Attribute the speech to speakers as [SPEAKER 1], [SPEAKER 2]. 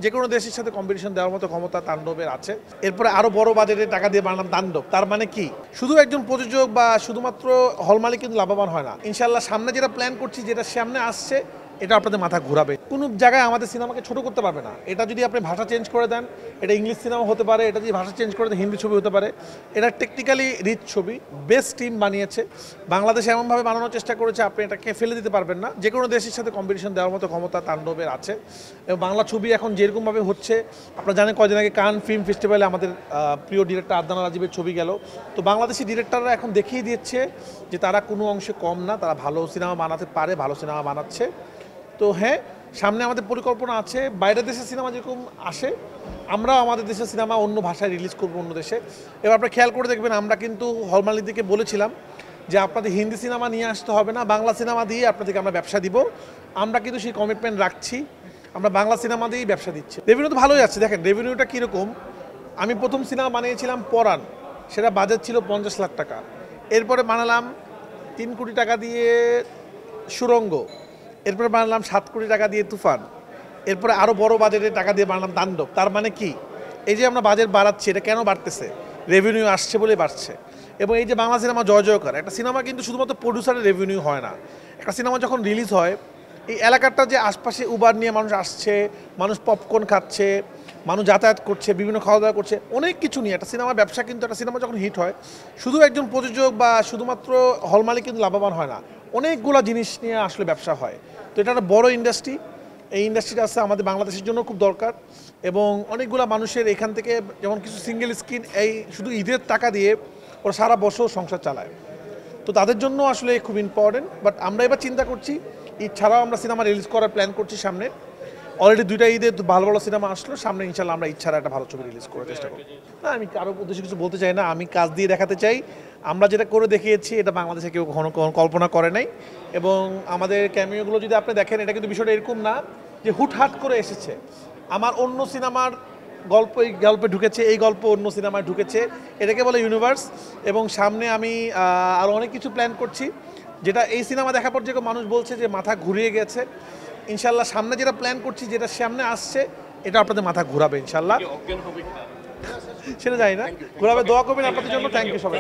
[SPEAKER 1] যে কোনো দেশের সাথে কম্পিটিশন দেওয়ার মতো ক্ষমতা তাণ্ডবের আছে। এরপরে আরো বড় বাজেটে টাকা দিয়ে বানালাম তাণ্ডব। তার মানে কি শুধু একজন প্রযোজক বা শুধুমাত্র হল মালিক কিন্তু লাভবান হয় না। ইনশাল্লাহ সামনে যেটা প্ল্যান করছি, যেটা সামনে আসছে, এটা আপনাদের মাথা ঘোরাবে। কোনো জায়গায় আমাদের সিনেমাকে ছোট করতে পারবে না। এটা যদি আপনি ভাষা চেঞ্জ করে দেন, এটা ইংলিশ সিনেমা হতে পারে, এটা যদি ভাষা চেঞ্জ করে দেন হিন্দি ছবি হতে পারে। এটা টেকনিক্যালি রিচ ছবি, বেস্ট টিম বানিয়েছে। বাংলাদেশ এমনভাবে বানানোর চেষ্টা করেছে আপনি এটাকে ফেলে দিতে পারবেন না। যে কোনো দেশের সাথে কম্পিটিশন দেওয়ার মতো ক্ষমতা তাণ্ডবের আছে। এবং বাংলা ছবি এখন যেরকমভাবে হচ্ছে, আপনারা জানেন কদিন আগে কান ফিল্ম ফেস্টিভ্যালে আমাদের প্রিয় ডিরেক্টর আদনান রাজীবের ছবি গেল। তো বাংলাদেশি ডিরেক্টররা এখন দেখিয়ে দিচ্ছে যে তারা কোনো অংশে কম না, তারা ভালো সিনেমা বানাতে পারে, ভালো সিনেমা বানাচ্ছে। তো হ্যাঁ, সামনে আমাদের পরিকল্পনা আছে বাইরের দেশের সিনেমা যেরকম আসে, আমরাও আমাদের দেশের সিনেমা অন্য ভাষায় রিলিজ করবো অন্য দেশে। এবার আপনারা খেয়াল করে দেখবেন, আমরা কিন্তু হল মালিকদেরকে বলেছিলাম যে আপনাদের হিন্দি সিনেমা নিয়ে আসতে হবে না, বাংলা সিনেমা দিয়ে আপনাদেরকে আমরা ব্যবসা দিব। আমরা কিন্তু সেই কমিটমেন্ট রাখছি, আমরা বাংলা সিনেমা দিয়েই ব্যবসা দিচ্ছি। রেভিনিউ তো ভালোই আছে। দেখেন রেভিনিউটা কীরকম। আমি প্রথম সিনেমা বানিয়েছিলাম পরাণ, সেটা বাজেট ছিল 50 লাখ টাকা। এরপরে বানালাম 3 কোটি টাকা দিয়ে সুরঙ্গ, এরপরে বানালাম 7 কোটি টাকা দিয়ে তুফান, এরপরে আরও বড় বাজেটে টাকা দিয়ে বানালাম তাণ্ডব। তার মানে কি, এই যে আমরা বাজেট বাড়াচ্ছি, এটা কেন বাড়তেছে? রেভিনিউ আসছে বলে বাড়ছে। এবং এই যে বাংলা সিনেমা জয় জয়কার, একটা সিনেমা কিন্তু শুধুমাত্র প্রডিউসারের রেভিনিউ হয় না। একটা সিনেমা যখন রিলিজ হয়, এই এলাকাটা যে আশপাশে উবার নিয়ে মানুষ আসছে, মানুষ পপকর্ন খাচ্ছে, মানুষ যাতায়াত করছে, বিভিন্ন খাওয়া দাওয়া করছে, অনেক কিছু নিয়ে একটা সিনেমা ব্যবসা। কিন্তু একটা সিনেমা যখন হিট হয়, শুধু একজন প্রযোজক বা শুধুমাত্র হল মালিক কিন্তু লাভবান হয় না, অনেকগুলো জিনিস নিয়ে আসলে ব্যবসা হয়। তো এটা একটা বড় ইন্ডাস্ট্রি। এই ইন্ডাস্ট্রিটা আছে আমাদের বাংলাদেশের জন্য খুব দরকার। এবং অনেকগুলো মানুষের এখান থেকে, যেমন কিছু সিঙ্গেল স্ক্রিন এই শুধু ঈদের টাকা দিয়ে ওরা সারা বছর সংসার চালায়, তো তাদের জন্য আসলে খুব ইম্পর্টেন্ট। বাট আমরা এবার চিন্তা করছি, ঈদ ছাড়াও আমরা সিনেমা রিলিজ করার প্ল্যান করছি সামনে। অলরেডি 2টা ঈদে ভালো ভালো সিনেমা আসলো, সামনে ইনশাল্লাহ আমরা ঈদ ছাড়া একটা ভালো ছবি রিলিজ করার চেষ্টা করব। না, আমি কারো উদ্দেশ্যে কিছু বলতে চাই না, আমি কাজ দিয়ে দেখাতে চাই। আমরা যেটা করে দেখিয়েছি এটা বাংলাদেশে কেউ কখনো কল্পনা করে নাই। এবং আমাদের ক্যামিওগুলো যদি আপনি দেখেন, এটা কিন্তু বিষয়টা এরকম না যে হুটহাট করে এসেছে। আমার অন্য সিনেমার গল্প এই গল্পে ঢুকেছে, এই গল্প অন্য সিনেমায় ঢুকেছে, এটাকে বলে ইউনিভার্স। এবং সামনে আমি আরও অনেক কিছু প্ল্যান করছি, যেটা এই সিনেমা দেখার পর যে মানুষ বলছে যে মাথা ঘুরিয়ে গেছে। ইনশাল্লাহ সামনে যেটা প্ল্যান করছি, যেটা সামনে আসছে, এটা আপনাদের মাথা ঘুরাবে ইনশাল্লাহ। সেটা জানি না, ঘুরাবে। দোয়া করবেন আপনাদের জন্য। থ্যাংক ইউ সবাই।